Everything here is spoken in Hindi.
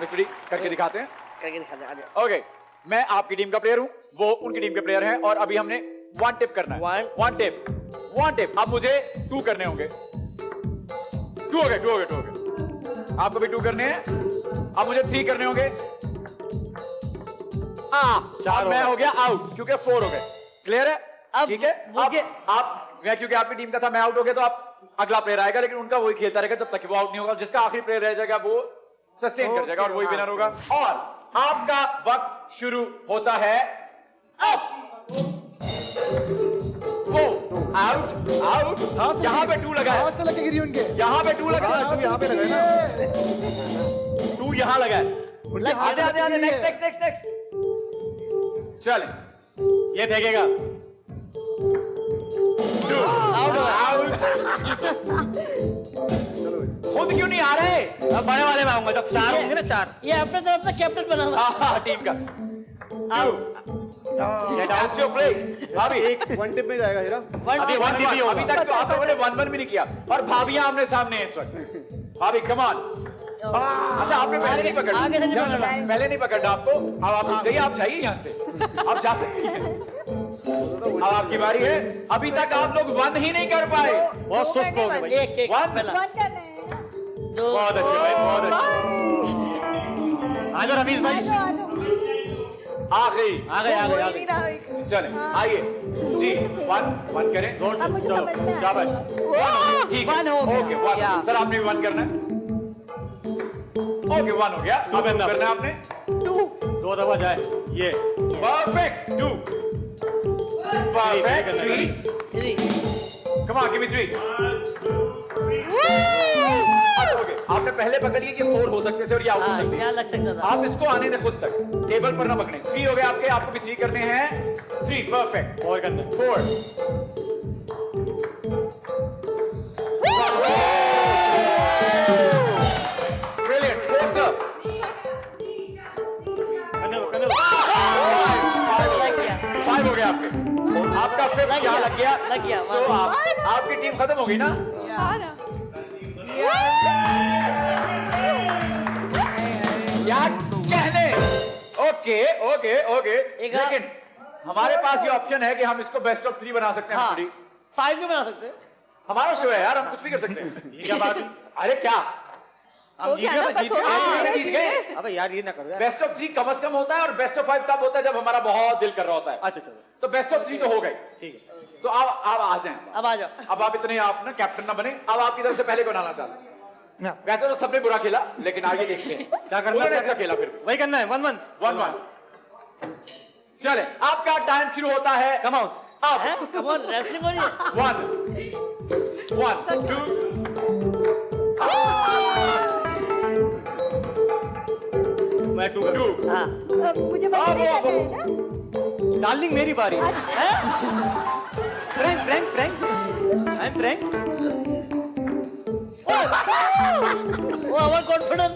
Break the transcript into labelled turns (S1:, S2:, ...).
S1: मिस्टर करके दिखाते हैं।
S2: करके दिखाते हैं, आ जाओ।
S1: ओके, मैं आपकी टीम का प्लेयर हूं, वो उनकी टीम के प्लेयर हैं, और अभी हमने वन टिप करना है। One tip. अब मुझे 2 करने होंगे। 2 हो गए। आपको भी 2 करने हैं। अब मुझे 3 करने होंगे। 4 मैं हो गया आउट, क्योंकि 4 हो गए। क्लियर है?
S2: अब
S1: ठीक है। मैं क्योंकि आपकी टीम का था, मैं आउट हो गया, तो आप अगला प्लेयर आएगा, लेकिन उनका वही खेलता रहेगा जब तक वो आउट नहीं होगा। जिसका आखिरी प्लेयर रह जाएगा वो सस्टेन कर जाएगा और वही विनर होगा। और आपका वक्त शुरू होता है अब। वो आउट। यहाँ पे 2 लगा है।
S3: लगे गिरी उनके।
S1: यहाँ पे 2 लगा है।
S3: तुम यहाँ पे लगा है ना।
S1: 2 यहाँ लगा है। आधे नेक्स्ट। चले, ये फेंकेगा। आउट। खुद क्यों नहीं आ रहे? अब बड़े वाले में आऊंगा, जब 4 होंगे ना, 4।
S2: ये अपने तरफ से कैप्टन बना हुआ
S1: टीम का। That's your place। भाभी
S3: एक वन टिप में जाएगा हीरा।
S1: अभी 1 टिप ही होगा। अभी तक तो आप लोगों ने 1-1 भी नहीं किया, और भाभियां आमने सामने हैं इस वक्त। भाभी कम ऑन। अच्छा, आपने पहले नहीं पकड़ा।
S2: आगे से नहीं पकड़ा।
S1: पहले नहीं पकड़ा आपको। अब आप जाइए, आप जाइए यहाँ से, आप जा सकती हैं। अब आपकी बारी है। अभी तक आप लोग 1 ही नहीं कर पाए।
S3: बहुत सुस्त हो गए भाई।
S2: एक
S1: 1 बहुत अच्छे भाई, बहुत अच्छे।
S3: आजा रमीज भाई।
S1: आखिरी
S3: आ गए।
S1: चले, आइए जी। 1 करें। शाबाश। ठीक है।
S2: One हो गया।
S1: ओके, 1। सर आपने भी 1 करना है। ओके, 1 हो गया। अब करना है आपने
S3: 2 दफा जाए ये।
S1: Perfect. 2 perfect. 3 come on, give me 3। Okay, आपने पहले पकड़ लिया कि 4 हो सकते थे और ये आउट हो सकते
S2: क्या
S1: हैं।
S2: लग सकता था?
S1: आप इसको आने दें खुद तक, टेबल पर ना पकड़े। 3 हो गए आपके, आपको भी 3 करने हैं। 3 परफेक्ट।
S3: और करना
S1: 4 ब्रिलियंट। 4 सर।
S3: करने
S1: 5 हो गए आपके। आपका 5th यहाँ लग गया।
S2: लग गया।
S1: So, आपकी टीम खत्म हो गई ना? क्या कहने? ओके। लेकिन हमारे पास ये ऑप्शन है कि हम इसको बेस्ट ऑफ 3 बना सकते हैं।
S2: हाँ।
S1: थोड़ी
S2: 5 क्यों बना सकते?
S1: हमारा शो है यार, हम कुछ भी कर सकते हैं।
S3: ये क्या बात है?
S1: अरे क्या,
S3: हम जीत गए। अबे यार ये ना करो यार।
S1: बेस्ट ऑफ 3 कम से कम होता है, और बेस्ट ऑफ 5 तब होता है जब हमारा बहुत दिल कर रहा होता है।
S3: अच्छा चलो
S1: तो बेस्ट ऑफ 3 तो हो गए।
S3: ठीक है।
S1: तो आप आ जाएं।
S2: अब आ जाओ।
S1: अब आप इतने आप ना कैप्टन ना बने। अब आपकी तरफ से पहले को बनाना चाहते हैं। वैसे तो सबने बुरा खेला, लेकिन आगे देखते हैं
S3: क्या करना
S1: उन्होंने
S3: है?
S1: अच्छा खेला। फिर
S3: वही करना है। 1-1
S1: चले, आपका टाइम शुरू होता है।
S3: Come out.
S1: अब
S2: कम ऑन, रेसलिंग हो रही है।
S1: 1 2
S3: मैं 2 कर
S1: 2
S2: हाँ।
S4: मुझे पता नहीं लगा है ना।
S3: डार्लिंग मेरी बारी। Frank I am Frank.
S2: वो ओवर कॉन्फिडेंस।